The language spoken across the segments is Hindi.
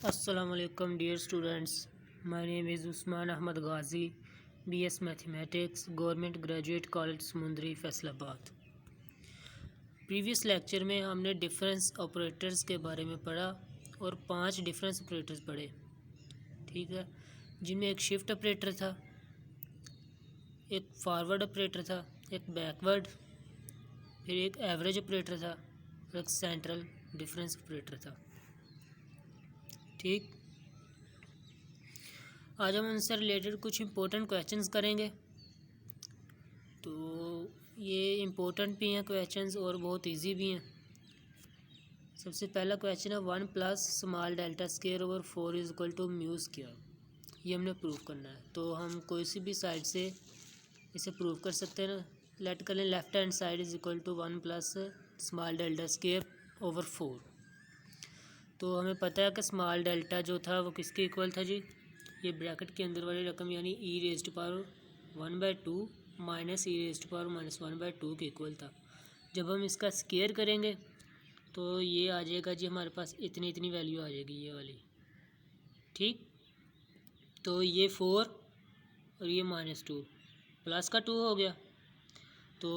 Assalamualaikum dear students. My name is Usman Ahmad Ghazi, BS Mathematics, Government Graduate College Samundri, Faisalabad. Previous lecture में हमने डिफरेंस ऑपरेटर्स के बारे में पढ़ा और 5 डिफरेंस ऑपरेटर्स पढ़े, ठीक है, जिनमें एक शिफ्ट ऑपरेटर था, एक फॉरवर्ड ऑपरेटर था, एक बैकवर्ड, फिर एक एवरेज ऑपरेटर था और एक सेंट्रल डिफरेंस ऑपरेटर था। ठीक, आज हम उनसे रिलेटेड कुछ इम्पोर्टेंट क्वेश्चंस करेंगे। तो ये इम्पोर्टेंट भी हैं क्वेश्चंस और बहुत इजी भी हैं। सबसे पहला क्वेश्चन है 1 plus small delta square over 4 is equal to mu square. ये हमने प्रूव करना है, तो हम कोई सी भी साइड से इसे प्रूव कर सकते हैं ना। लेट कर लें left hand side is equal to 1 plus small delta square over 4। तो हमें पता है कि स्मॉल डेल्टा जो था वो किसके इक्वल था जी, ये ब्रैकेट के अंदर वाली रकम यानी ई रेज़्ड पावर 1/2 माइनस ई रेज़्ड पावर -1/2 के इक्वल था। जब हम इसका स्क्वायर करेंगे तो ये आ जाएगा जी, हमारे पास इतनी इतनी वैल्यू आ जाएगी ये वाली। ठीक, तो ये 4 और ये -2 प्लस का 2 हो गया, तो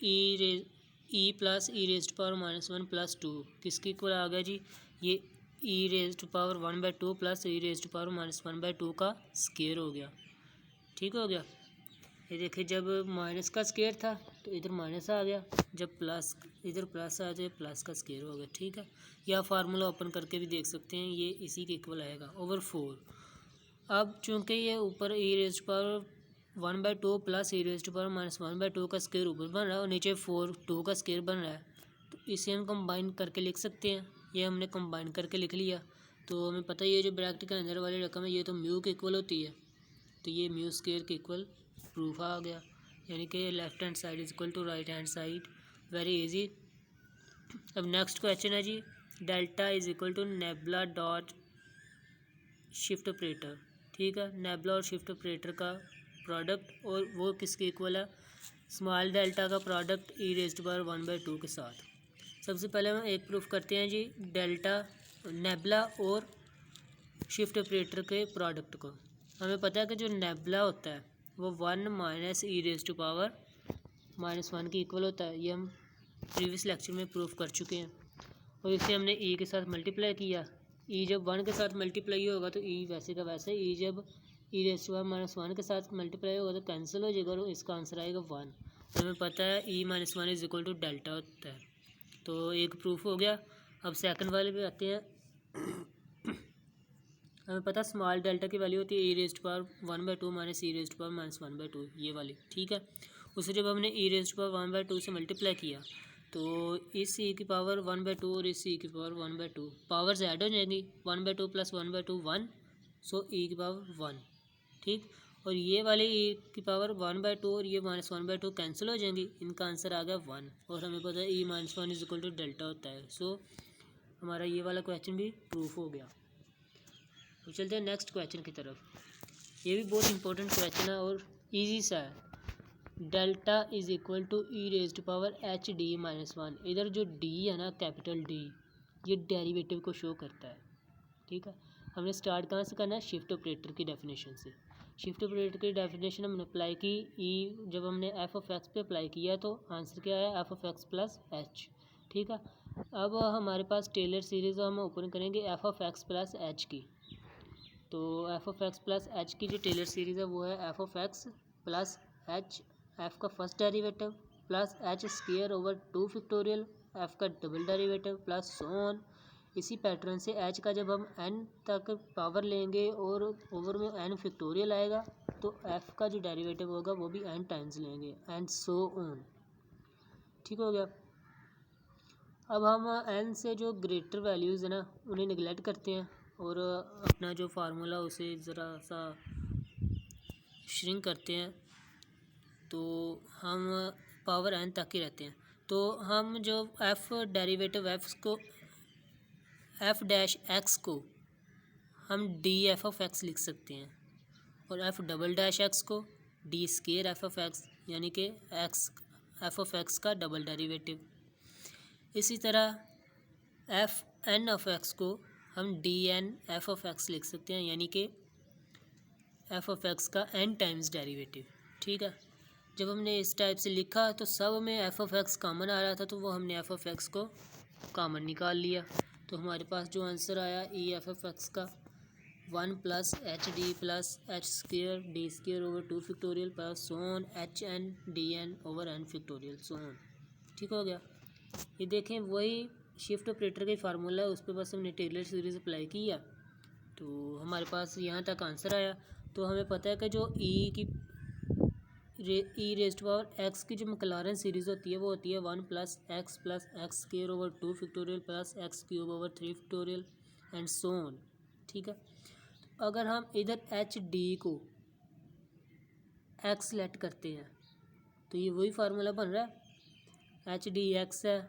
ई प्लस ई रेज़्ड पावर -1 प्लस 2 किसके इक्वल आ गया जी, ये ई रेज़्ड पावर 1/2 प्लस ई रेज़्ड पावर -1/2 का स्क्वायर हो गया। ठीक हो गया। ये देखिए, जब माइनस का स्क्वायर था तो इधर माइनस आ गया, जब प्लस इधर प्लस आ जाए प्लस का स्क्वायर हो गया। ठीक है, या फार्मूला ओपन करके भी देख सकते हैं, ये इसी के इक्वल आएगा ओवर 4। अब चूंकि ये ऊपर ई रेज़्ड पावर 1/2 प्लस ई रेज़्ड पावर -1/2 का स्क्वायर ऊपर बन रहा है और नीचे 2 का स्क्वायर बन रहा है, तो इसे हम कंबाइन करके लिख सकते हैं। ये हमने कंबाइन करके लिख लिया, तो हमें पता ही है जो ब्रैकेट के अंदर वाली रकम है ये तो म्यू के इक्वल होती है, तो ये म्यू स्क्वायर के इक्वल प्रूफ आ गया, यानी कि left hand side is equal to right hand side. Very easy. अब नेक्स्ट क्वेश्चन है जी, delta is equal to nabla dot shift operator. ठीक है, नेबुला और शिफ्ट ऑपरेटर का प्रोडक्ट, और वो किसके इक्वल है, स्मॉल डेल्टा का प्रोडक्ट ई रेज़्ड पावर 1/2 के साथ। सबसे पहले हम एक प्रूफ करते हैं जी, डेल्टा नेबुला और शिफ्ट ऑपरेटर के प्रोडक्ट को। हमें पता है कि जो नेबुला होता है वो 1 माइनस ई रेज़्ड पावर -1 के इक्वल होता है। ये हम प्रीवियस लेक्चर में प्रूफ कर चुके हैं, और इसे हमने ई के साथ मल्टीप्लाई किया। ई जब 1 के साथ मल्टीप्लाई होगा तो ई वैसे का वैसे, ई जब ई रेज़्ड पावर -1 के साथ मल्टीप्लाई होगा तो कैंसिल हो जाएगा और इसका आंसर आएगा 1। हमें पता है ई -1 इज इक्वल टू डेल्टा होता है, तो एक प्रूफ हो गया। अब सेकंड वाले पे आते हैं। हमें पता स्मॉल डेल्टा की वैल्यू होती है ई रेज़्ड पावर 1/2 माइनस ई रेज़्ड पावर -1/2, ये वाली। ठीक है, उसे जब हमने ई रेज़्ड पावर 1/2 से मल्टीप्लाई किया तो इस ई की पावर 1/2 और इस ई की पावर 1/2 पावर्स ऐड हो जाएंगी, 1/2 प्लस 1/2 1, सो ई की पावर 1। ठीक, और ये वाले ई की पावर 1/2 और ये -1/2 कैंसिल हो जाएंगी, इनका आंसर आ गया 1। और हमें पता है ई -1 इज इक्वल टू डेल्टा होता है, सो हमारा ये वाला क्वेश्चन भी प्रूफ हो गया। तो चलते हैं नेक्स्ट क्वेश्चन की तरफ। ये भी बहुत इंपॉर्टेंट क्वेश्चन है और इजी सा है। Delta is equal to E raised power H D -1। इधर जो डी है ना, कैपिटल डी, ये डेरिवेटिव को शो करता है। ठीक है, हमने स्टार्ट कहाँ से करना है, शिफ्ट ऑपरेटर की डेफिनेशन से। शिफ्ट ऑपरेटर की डेफिनेशन हमने अप्लाई की, ई जब हमने एफ ऑफ एक्स पे अप्लाई किया तो आंसर क्या है, F of x plus H. ठीक है, अब हमारे पास टेलर सीरीज़ हम ओपन करेंगे F of x plus H की। तो F of x plus H की जो टेलर सीरीज़ है वो है F of x plus H, F का first derivative plus H square over 2 factorial, F का double derivative plus so on. इसी पैटर्न से एच का जब हम एन तक पावर लेंगे और ओवर में एन फैक्टोरियल आएगा तो एफ का जो डेरिवेटिव होगा वो भी एन टाइम्स लेंगे, एंड सो ऑन। ठीक हो गया। अब हम एन से जो ग्रेटर वैल्यूज़ है ना उन्हें निगलेक्ट करते हैं और अपना जो फार्मूला उसे ज़रा सा श्रिंक करते हैं, तो हम पावर एन तक ही रहते हैं। तो हम जो F derivative F dash X को हम डी एफ ऑफ एक्स लिख सकते हैं, और एफ डबल डैश एक्स को D square F of X, यानी कि एक्स एफ ऑफ एक्स का डबल डेरिवेटिव। इसी तरह एफ एन ऑफ एक्स को हम D N F of X लिख सकते हैं, यानी कि एफ ऑफ एक्स का एन टाइम्स डेरिवेटिव। ठीक है, जब हमने इस टाइप से लिखा तो सब में एफ ऑफ एक्स कॉमन आ रहा था, तो वो हमने एफ ऑफ एक्स को कॉमन निकाल लिया। तो हमारे पास जो आंसर आया ई एफ ऑफ एक्स का 1 plus H D plus H square D square over 2 factorial plus so on H N D N over N factorial so on. ठीक हो गया। ये देखें वही शिफ्ट ऑपरेटर का फार्मूला है, उस पर बस हमने टेलर सीरीज अप्लाई किया तो हमारे पास यहाँ तक आंसर आया। तो हमें पता है कि जो ई रेस्ट पावर एक्स की जो मैक्लॉरेन सीरीज़ होती है वो होती है 1 plus x square over 2 factorial plus x cube over 3 factorial and so on. ठीक है, अगर हम इधर एच डी को एक्स सेलेक्ट करते हैं तो ये वही फार्मूला बन रहा है, एच डी एक्स है,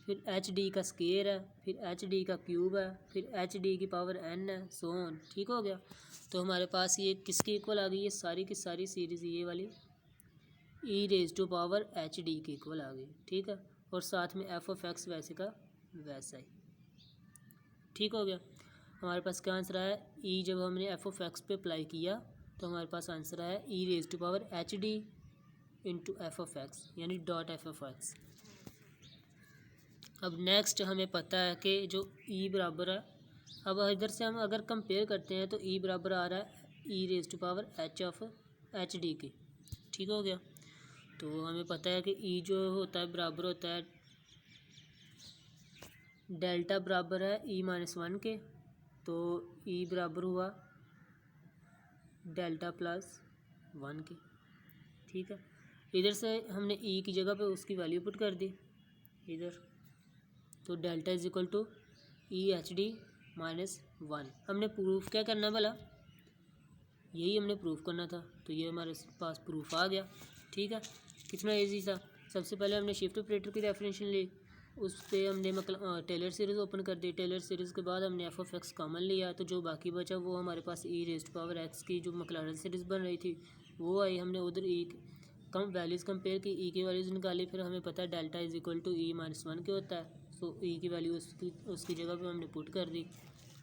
फिर एच डी का स्क्वायर है, फिर एच डी का क्यूब है, फिर एच डी की पावर एन है, सो ऑन। ठीक हो गया। तो हमारे पास ये किसके इक्वल आ गई है, सारी की सारी सीरीज़ ये वाली E raise to power H D के इक्वल आ गई। ठीक है, और साथ में एफ ऑफ एक्स वैसे का वैसा ही। ठीक हो गया। हमारे पास क्या आंसर आया, ई जब हमने एफ ऑफ एक्स पे अप्लाई किया तो हमारे पास आंसर आया E raise to power H D into F of X, यानी डॉट एफ ऑफ एक्स। अब नेक्स्ट हमें पता है कि जो ई बराबर है, अब इधर से हम अगर कंपेयर करते हैं तो ई बराबर आ रहा है E raise to power H of H D के। ठीक हो गया। तो हमें पता है कि ई जो होता है बराबर होता है डेल्टा बराबर है ई माइनस 1 के, तो ई बराबर हुआ डेल्टा प्लस 1 के। ठीक है, इधर से हमने ई की जगह पे उसकी वैल्यू पुट कर दी इधर, तो delta is equal to E H D minus 1। हमने प्रूफ क्या करना भला, यही हमने प्रूफ करना था, तो ये हमारे पास प्रूफ आ गया। ठीक है, कितना इजी था। सबसे पहले हमने शिफ्ट ऑपरेटर की डेफिनेशन ली, उस पर हमने टेलर सीरीज़ ओपन कर दी। टेलर सीरीज़ के बाद हमने एफ ऑफ एक्स कॉमन लिया, तो जो बाकी बचा वो हमारे पास ई रेस्ट पावर एक्स की जो मैक्लॉरेन सीरीज़ बन रही थी वो आई। हमने उधर ई कम वैल्यूज़ कंपेयर की, ई की वैल्यूज़ निकाली, फिर हमें पता है delta is equal to E minus 1 के होता है, तो ई की वैल्यू उसकी जगह पर हमने पुट कर दी,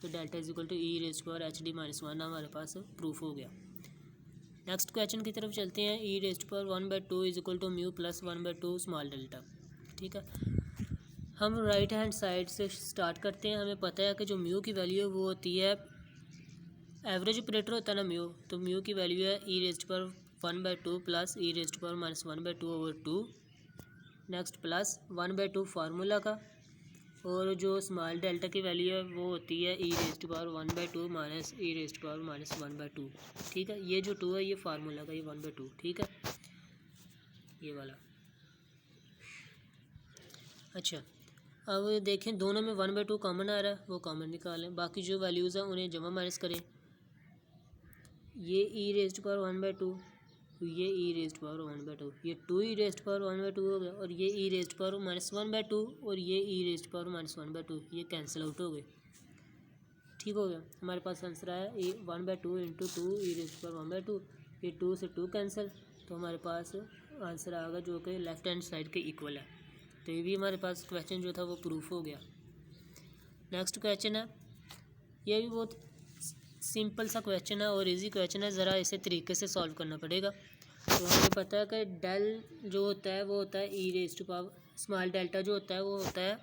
तो delta is equal to E raised power H D minus 1 हमारे पास प्रूफ हो गया। नेक्स्ट क्वेश्चन की तरफ चलते हैं। E raised power 1/2 is equal to mu plus 1/2 small delta. ठीक है, हम राइट हैंड साइड से स्टार्ट करते हैं। हमें पता है कि जो म्यू की वैल्यू है वो होती है, एवरेज ऑपरेटर होता है ना म्यू, तो म्यू की वैल्यू है E raised power 1/2 plus E raised power minus 1/2 over 2। Next plus 1/2 formula का, और जो स्मॉल डेल्टा की वैल्यू है वो होती है ई रेस्ट पावर 1/2 माइनस ई रेस्ट पावर माइनस 1/2। ठीक है, ये जो 2 है ये फार्मूला का, ये 1/2। ठीक है, ये वाला। अच्छा, अब देखें दोनों में 1/2 कॉमन आ रहा है, वो कॉमन निकालें, बाकी जो वैल्यूज़ हैं उन्हें जमा माइनस करें। ये ई रेस्ट पावर 1/2, ये ई रेस्ट पावर 1/2, ये 2 ई रेस्ट पावर 1/2 हो गया, और ये ई रेस्ट पावर माइनस 1/2 और ये ई रेस्ट पावर माइनस 1/2, ये कैंसिल आउट हो गए। ठीक हो गया। हमारे पास आंसर आया ए 1/2 इंटू 2 ई रेस्ट पावर 1/2, ये 2 से 2 कैंसिल, तो हमारे पास आंसर आ गया जो कि लेफ्ट हैंड साइड के इक्वल है। तो ये भी हमारे पास क्वेश्चन जो था वो प्रूफ हो गया। नेक्स्ट क्वेश्चन है, ये भी बहुत सिंपल सा क्वेश्चन है और इजी क्वेश्चन है, ज़रा इसे तरीके से सॉल्व करना पड़ेगा। तो हमें पता है कि डेल जो होता है वो होता है E raise to power, small delta जो होता है वो होता है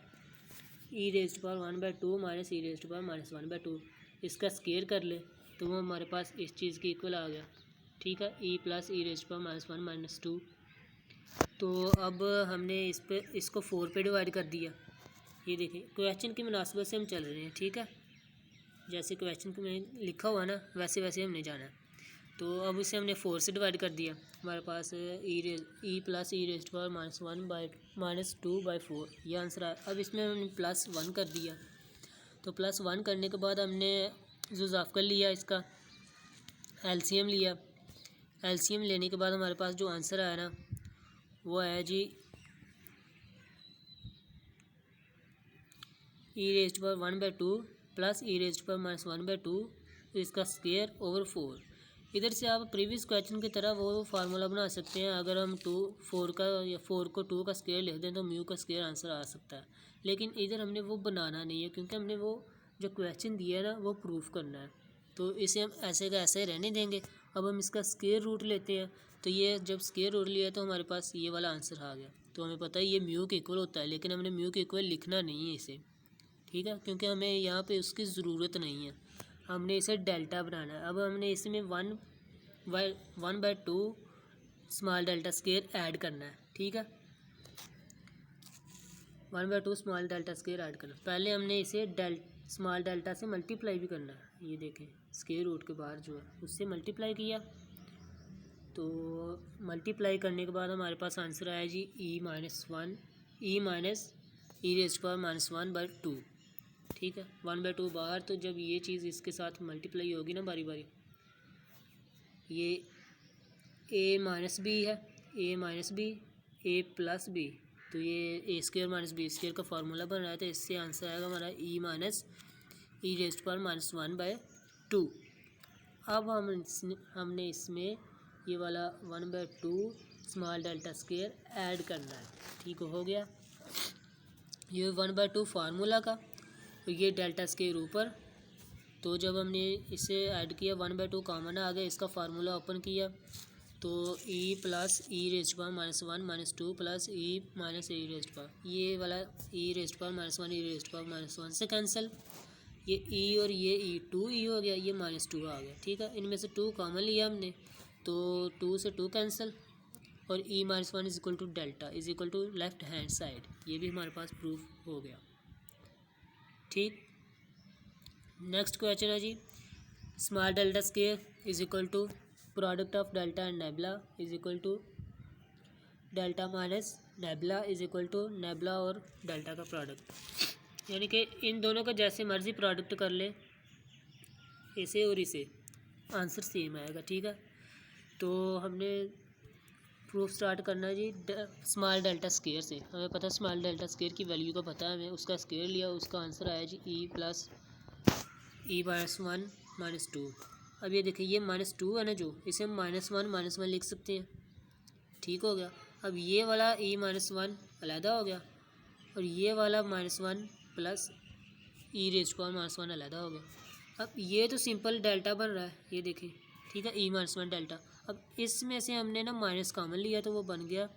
E raise to power 1/2 minus E raise to power minus 1/2। इसका स्क्वायर कर ले तो वो हमारे पास इस चीज़ के इक्वल आ गया। ठीक है, E plus E raise to power minus 1 minus 2। तो अब हमने इसको 4 पे डिवाइड कर दिया। ये देखिए क्वेश्चन की मुनासिबत से हम चल रहे हैं। ठीक है, जैसे क्वेश्चन में लिखा हुआ ना वैसे वैसे हमने जाना है। तो अब इसे हमने 4 से डिवाइड कर दिया, हमारे पास ई plus E raised power minus 2/4 ये आंसर आया। अब इसमें हमने प्लस 1 कर दिया, तो प्लस 1 करने के बाद हमने जुज़ाफ कर लिया, इसका एलसीएम लिया। एलसीएम लेने के बाद हमारे पास जो आंसर आया ना वो है जी ई raised power 1/2 plus E raised power minus 1/2 इसका स्क्वायर ओवर 4। इधर से आप प्रीवियस क्वेश्चन की तरह वो फार्मूला बना सकते हैं। अगर हम 4 को 2 का स्क्वायर लिख दें तो म्यू का स्क्वायर आंसर आ सकता है, लेकिन इधर हमने वो बनाना नहीं है क्योंकि हमने वो जो क्वेश्चन दिया है ना वो प्रूफ करना है। तो इसे हम ऐसे का ऐसे रहने देंगे। अब हम इसका स्क्वायर रूट लेते हैं। तो ये जब स्क्वायर रूट लिया तो हमारे पास ये वाला आंसर आ गया। तो हमें पता है ये म्यू के इक्वल होता है, लेकिन हमने म्यू के इक्वल लिखना नहीं है इसे, ठीक है, क्योंकि हमें यहाँ पे उसकी ज़रूरत नहीं है। हमने इसे डेल्टा बनाना है। अब हमने इसमें 1/2 स्मॉल डेल्टा स्क्वायर ऐड करना है, ठीक है, 1/2 स्मॉल डेल्टा स्क्वायर ऐड करना है। पहले हमने इसे स्मॉल डेल्टा से मल्टीप्लाई भी करना है। ये देखें स्क्वायर रूट के बाहर जो है उससे मल्टीप्लाई किया, तो मल्टीप्लाई करने के बाद हमारे पास आंसर आया जी e-1/2, ठीक है, 1/2 बाहर। तो जब ये चीज़ इसके साथ मल्टीप्लाई होगी ना बारी बारी, ये a-b है, a-b a+b, तो ये a² - b² का फार्मूला बन रहा है। तो इससे आंसर आएगा हमारा e-1/2। अब हमने इसमें ये वाला 1/2 स्मॉल डेल्टा स्क्वायर ऐड करना है, ठीक हो गया। ये 1/2 फार्मूला का, तो ये डेल्टा स्क्वायर ऊपर। तो जब हमने इसे ऐड किया 1/2 कॉमन आ गया, इसका फार्मूला ओपन किया तो e + e⁻1 - 2 + e-, ये वाला e⁻1 से कैंसिल, ये e और ये e 2e हो गया, ये -2 आ गया, ठीक है। इनमें से 2 कॉमन लिया हमने, तो 2 से 2 कैंसिल, और e-1 = delta = left hand side. ये भी हमारे पास प्रूफ हो गया, ठीक। नेक्स्ट क्वेश्चन है जी, small delta square = product of delta and nabla delta minus nabla nabla और डेल्टा का प्रोडक्ट। यानी कि इन दोनों का जैसे मर्जी प्रोडक्ट कर ले, इसे और इसे, आंसर सेम आएगा, ठीक है। तो हमने प्रूफ स्टार्ट करना है जी स्मॉल डेल्टा स्क्वायर से। हमें पता है स्मॉल डेल्टा स्क्वायर की वैल्यू का पता है हमें, उसका स्क्वायर लिया, उसका आंसर आया जी e+e⁻1 - 2। अब ये देखिए ये -2 है ना, जो इसे हम -1 लिख सकते हैं, ठीक हो गया। अब ये वाला e-1 अलहदा हो गया, और ये वाला -1 + e⁻1 अलहदा हो गया। अब ये तो सिंपल डेल्टा बन रहा है, ये देखिए, ठीक है, e-1 डेल्टा। अब इसमें से हमने ना माइनस कॉमन लिया, तो वो बन गया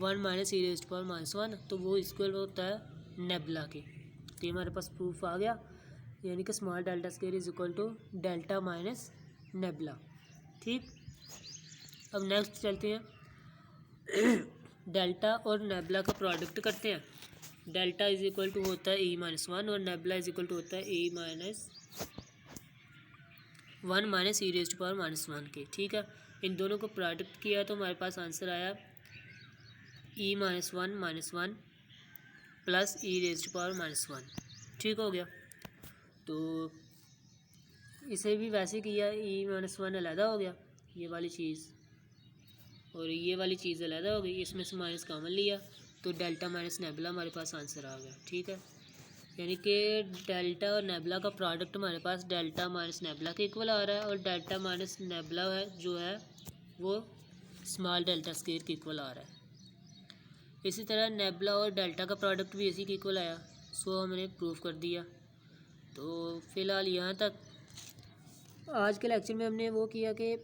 1 - e⁻1, तो वो इक्वल होता है नेबुला के। तो ये हमारे पास प्रूफ आ गया, यानी कि small delta square = delta minus nebula, ठीक। अब नेक्स्ट चलते हैं डेल्टा और नेबुला का प्रोडक्ट करते हैं। डेल्टा = होता है e-1 और नेबुला = होता है e-1 - e⁻1 के, ठीक है। इन दोनों को प्रोडक्ट किया तो हमारे पास आंसर आया e-1 - 1 + e⁻1, ठीक हो गया। तो इसे भी वैसे किया, e-1 अलहदा हो गया, ये वाली चीज़ और ये वाली चीज़ अलहदा हो गई, इसमें से माइनस कॉमन लिया, तो डेल्टा माइनस नेबुला हमारे पास आंसर आ गया, ठीक है। यानी कि डेल्टा और नेबुला का प्रोडक्ट हमारे पास डेल्टा माइनस नेबुला के इक्वल आ रहा है, और डेल्टा माइनस नेबुला है जो है वो स्मॉल डेल्टा स्क्वायर के इक्वल आ रहा है। इसी तरह नेबुला और डेल्टा का प्रोडक्ट भी इसी के इक्वल आया, सो हमने प्रूफ कर दिया। तो फ़िलहाल यहाँ तक आज के लेक्चर में हमने वो किया कि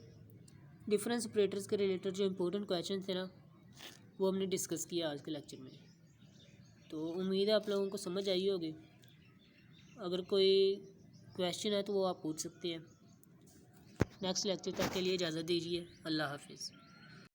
डिफरेंस ऑपरेटर्स के रिलेटेड जो इम्पोर्टेंट क्वेश्चन थे ना, वो हमने डिस्कस किया आज के लेक्चर में। तो उम्मीद है आप लोगों को समझ आई होगी। अगर कोई क्वेश्चन है तो वो आप पूछ सकते हैं। नेक्स्ट लेक्चर तक के लिए इजाज़त दीजिए। अल्लाह हाफिज़।